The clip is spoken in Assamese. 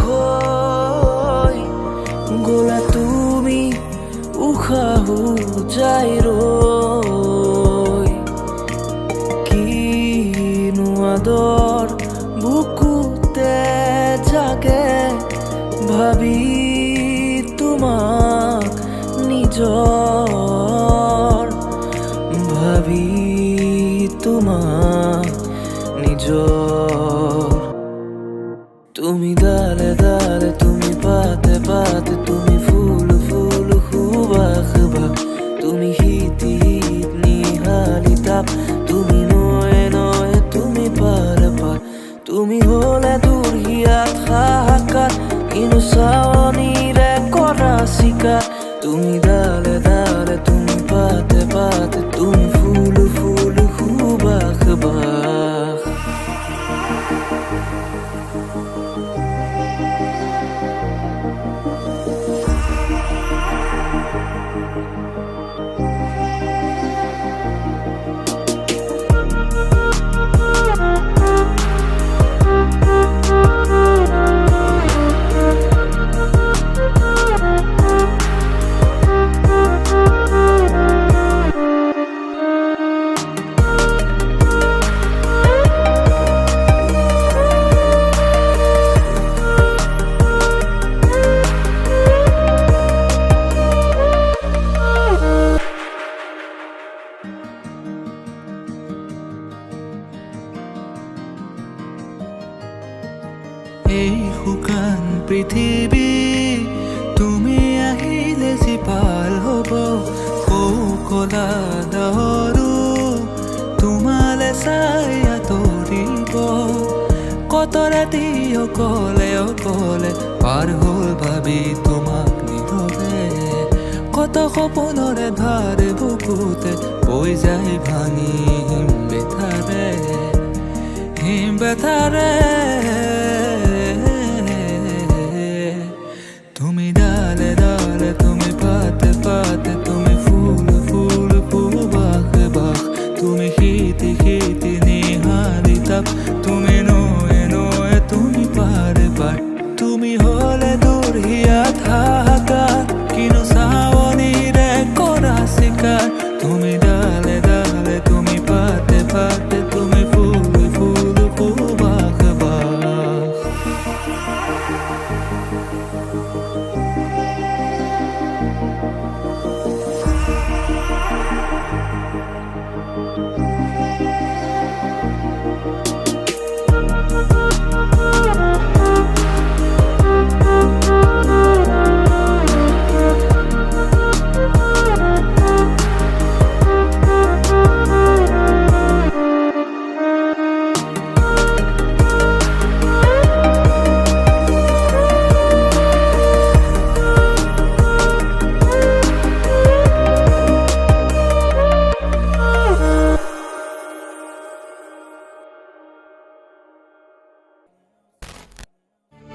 হৈ গ'লা তুমি উশাহো যায় ৰৈ কিনো আদৰ বুকুতে জাগে ভাবি তোমাক নিজৰ ভাবি তোমাক নিজৰ তুমি ডালে ডালে তুমি পাতে পাতে তুমি ফুল ফুল সুবাস বাস তুমি শীত শীত নিহালি তাপ তুমি নয়ে নয়ে তুমি পাৰ পাৰ তুমি হলে দূৰ হিয়াত হাহাকাৰ কিনো চাৱনিৰে কৰা চিকাৰ তুমি ডালে ডালে তুমি পাতে পাতে তুমি ফুল ফুল সুবাস বাস এই শুকান পৃথিৱী তুমি আহিলে জীপাল হ'ব কলা দহৰো তোমালে চাই আঁতৰিব কত ৰাতি অকলে অকলে পাৰ হ'ল ভাবি তোমাক নীৰৱে কত সপোনৰে ভাৰ বুকুতে বৈ যায় ভাঙি হিম বেথাৰে তুমি ডালে ডালে তুমি পাতে পাতে তুমি ফুল ফুল সুবাস বাস তুমি শীতি শীতি নিহালি তাপ তুমি নয়ে নয়ে তুমি পাৰ পাৰ তুমি হলে দূৰ হিয়াত হাহাকাৰ কিনো চাৱনিৰে কৰা চিকাৰ